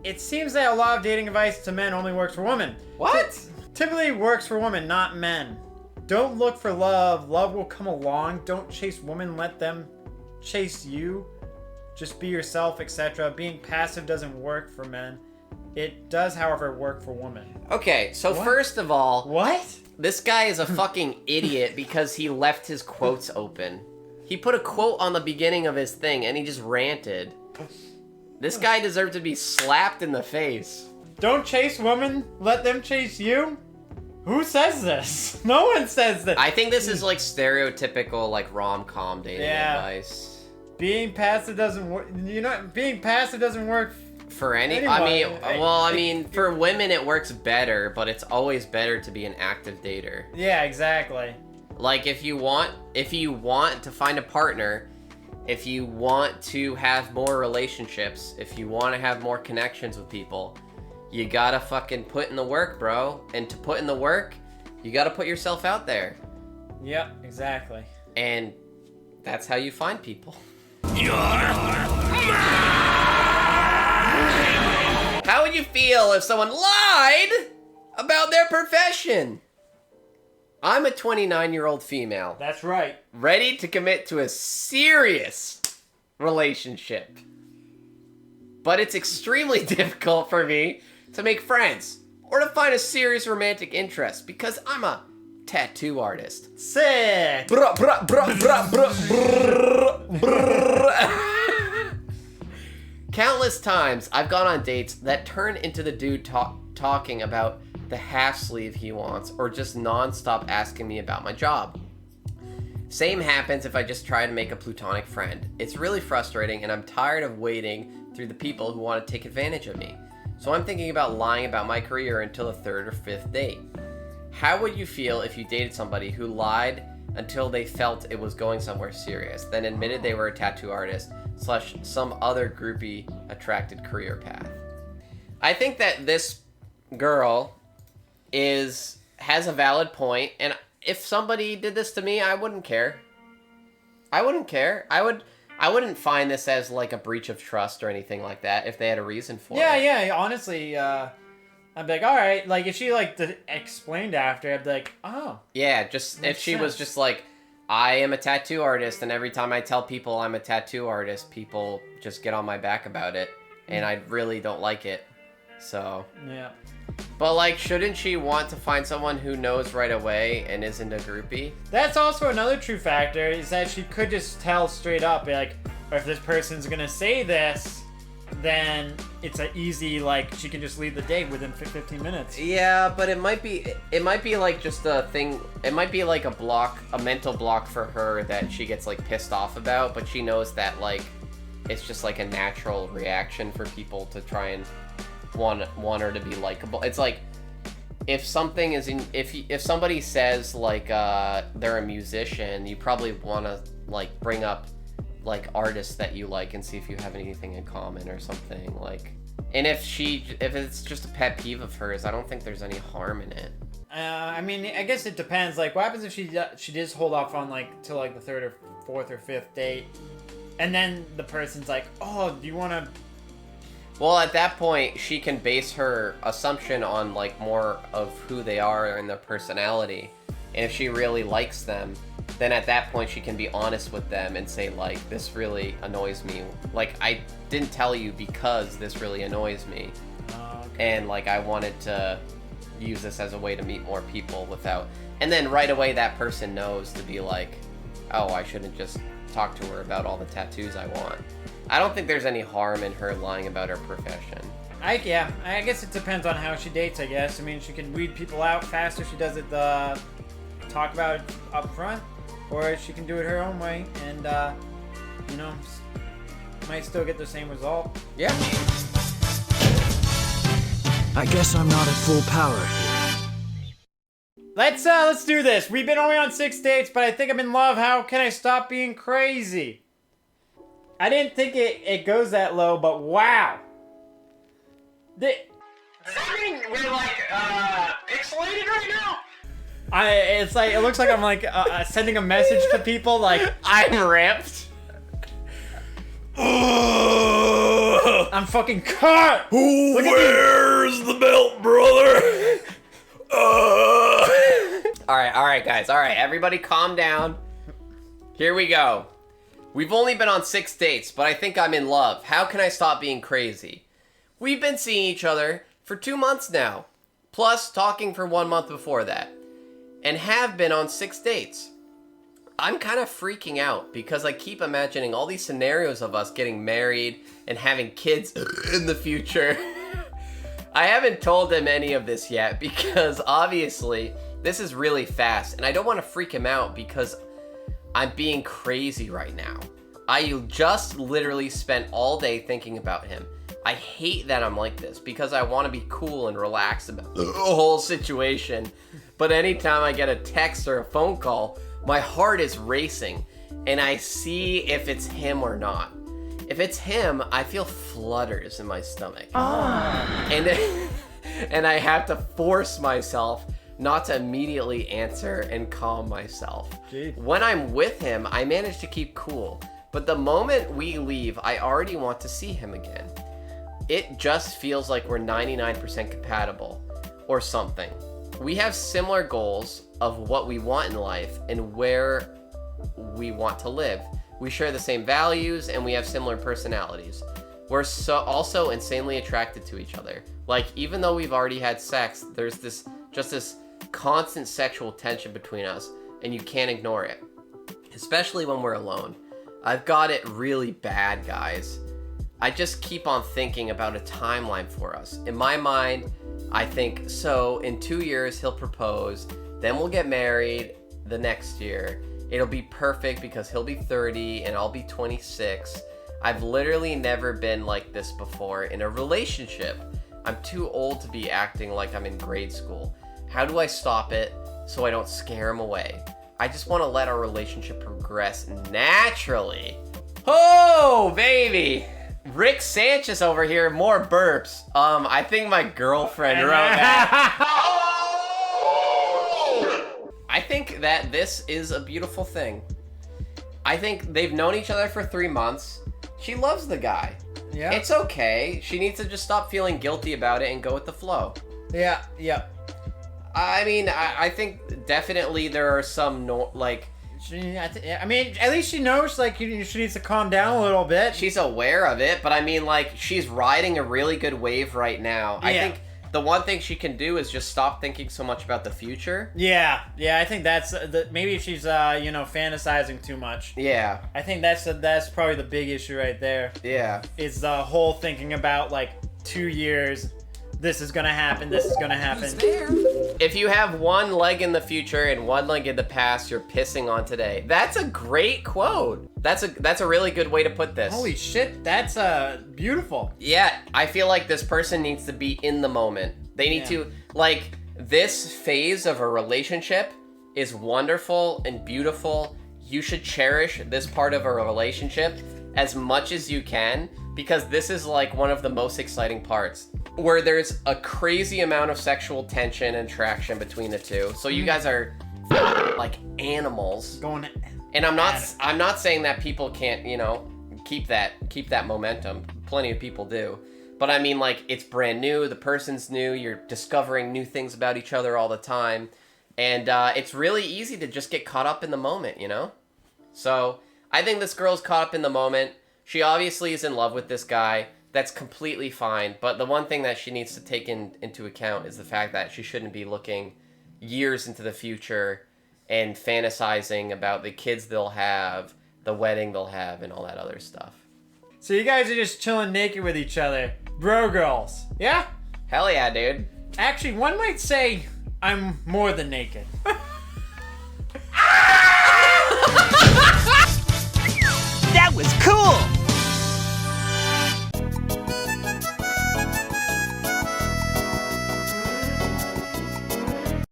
it seems that a lot of dating advice to men only works for women. What? Typically works for women, not men. Don't look for love. Love will come along. Don't chase women. Let them chase you. Just be yourself, etc. Being passive doesn't work for men. It does, however, work for women. Okay, so What? first of all... What? This guy is a fucking idiot because he left his quotes open. He put a quote on the beginning of his thing and he just ranted. This guy deserved to be slapped in the face. Don't chase women. Let them chase you? Who says this? No one says this. I think this is like stereotypical like rom-com dating advice. Being passive doesn't work. You know, being passive doesn't work for any. Anyway, I mean, for women it works better, but it's always better to be an active dater. Yeah, exactly. Like if you want to find a partner, if you want to have more relationships, if you want to have more connections with people, you gotta fucking put in the work, bro. And to put in the work, you gotta put yourself out there. Yep, exactly. And that's how you find people. How would you feel if someone lied about their profession? I'm a 29-year-old female. That's right. Ready to commit to a serious relationship. But it's extremely difficult for me to make friends or to find a serious romantic interest because I'm a tattoo artist. Sick! Bruh, bruh, bruh, bruh, bruh, bruh, bruh. Countless times I've gone on dates that turn into the dude talking about the half sleeve he wants or just non-stop asking me about my job. Same happens if I just try to make a platonic friend. It's really frustrating and I'm tired of waiting through the people who want to take advantage of me. So I'm thinking about lying about my career until the third or fifth date. How would you feel if you dated somebody who lied until they felt it was going somewhere serious, then admitted they were a tattoo artist / some other groupie attracted career path? I think that this girl has a valid point, and if somebody did this to me, I wouldn't care. I wouldn't care. I wouldn't find this as like a breach of trust or anything like that if they had a reason for it. Yeah, honestly, I'd be like, alright, like, if she, like, explained after, I'd be like, oh. Yeah, just, if she was just like, I am a tattoo artist, and every time I tell people I'm a tattoo artist, people just get on my back about it, and I really don't like it, so. Yeah. But, like, shouldn't she want to find someone who knows right away and isn't a groupie? That's also another true factor, is that she could just tell straight up, be like, if this person's gonna say this, then it's an easy, like, she can just leave the date within 15 minutes. Yeah, but it might be like just a thing, it might be like a mental block for her that she gets, like, pissed off about, but she knows that, like, it's just, like, a natural reaction for people to try and want her to be likable. It's like, if something is if somebody says, like, they're a musician, you probably want to, like, bring up like artists that you like and see if you have anything in common or something, like. And if it's just a pet peeve of hers, I don't think there's any harm in it. I mean, I guess it depends. Like, what happens if she does hold off on, like, till, like, the third or fourth or fifth date, and then the person's like, oh, do you want to? Well, at that point, she can base her assumption on, like, more of who they are and their personality. And if she really likes them, then at that point she can be honest with them and say, like, this really annoys me. Like, I didn't tell you because this really annoys me. Okay. And, like, I wanted to use this as a way to meet more people without... And then right away that person knows to be like, oh, I shouldn't just talk to her about all the tattoos I want. I don't think there's any harm in her lying about her profession. I guess it depends on how she dates, I guess. I mean, she can weed people out faster if she does it, talk about it up front, or she can do it her own way, and, you know, might still get the same result. Yeah. I guess I'm not at full power here. Let's do this. We've been only on 6 dates, but I think I'm in love. How can I stop being crazy? I didn't think it goes that low, but wow. Does that mean we're, like, pixelated right now? It's like, it looks like I'm, like, sending a message to people, like, I'm ripped. I'm fucking cut! Who Look at wears the belt, brother? Alright, guys. Alright, everybody calm down. Here we go. We've only been on 6 dates, but I think I'm in love. How can I stop being crazy? We've been seeing each other for 2 months now, plus talking for 1 month before that, and have been on 6 dates. I'm kind of freaking out because I keep imagining all these scenarios of us getting married and having kids in the future. I haven't told him any of this yet because obviously this is really fast and I don't want to freak him out because I'm being crazy right now. I just literally spent all day thinking about him. I hate that I'm like this because I want to be cool and relaxed about the whole situation. But anytime I get a text or a phone call, my heart is racing and I see if it's him or not. If it's him, I feel flutters in my stomach. And I have to force myself not to immediately answer and calm myself. Gee. When I'm with him, I manage to keep cool. But the moment we leave, I already want to see him again. It just feels like we're 99% compatible or something. We have similar goals of what we want in life and where we want to live. We share the same values and we have similar personalities. We're also insanely attracted to each other. Like, even though we've already had sex, there's this constant sexual tension between us and you can't ignore it. Especially when we're alone. I've got it really bad, guys. I just keep on thinking about a timeline for us. In my mind, I think, so in 2 years he'll propose, then we'll get married the next year. It'll be perfect because he'll be 30 and I'll be 26. I've literally never been like this before in a relationship. I'm too old to be acting like I'm in grade school. How do I stop it so I don't scare him away? I just want to let our relationship progress naturally. Oh, baby! Rick Sanchez over here, more burps. I think my girlfriend wrote that. I think that this is a beautiful thing. I think they've known each other for 3 months. She loves the guy. Yeah. It's okay. She needs to just stop feeling guilty about it and go with the flow. Yeah. I mean, I think definitely there are some, I mean, at least she knows, like, she needs to calm down a little bit. she's aware of it, but I mean, like, she's riding a really good wave right now. I think the one thing she can do is just stop thinking so much about the future. Yeah, I think that's, maybe she's, fantasizing too much. Yeah. I think that's probably the big issue right there. Yeah. Is the whole thinking about, like, 2 years, this is gonna happen, this is gonna happen. If you have one leg in the future and one leg in the past, you're pissing on today. That's a great quote. That's a really good way to put this. Holy shit, that's beautiful. Yeah, I feel like this person needs to be in the moment. They need to, like, this phase of a relationship is wonderful and beautiful. You should cherish this part of a relationship as much as you can because this is like one of the most exciting parts where there's a crazy amount of sexual tension and attraction between the two. So you guys are like animals. And I'm not saying that people can't, keep that momentum. Plenty of people do. But I mean, like, it's brand new, the person's new, you're discovering new things about each other all the time. And it's really easy to just get caught up in the moment, So I think this girl's caught up in the moment. She obviously is in love with this guy. That's completely fine. But the one thing that she needs to take into account is the fact that she shouldn't be looking years into the future and fantasizing about the kids they'll have, the wedding they'll have, and all that other stuff. So you guys are just chilling naked with each other. Bro girls. Yeah? Hell yeah, dude. Actually, one might say I'm more than naked.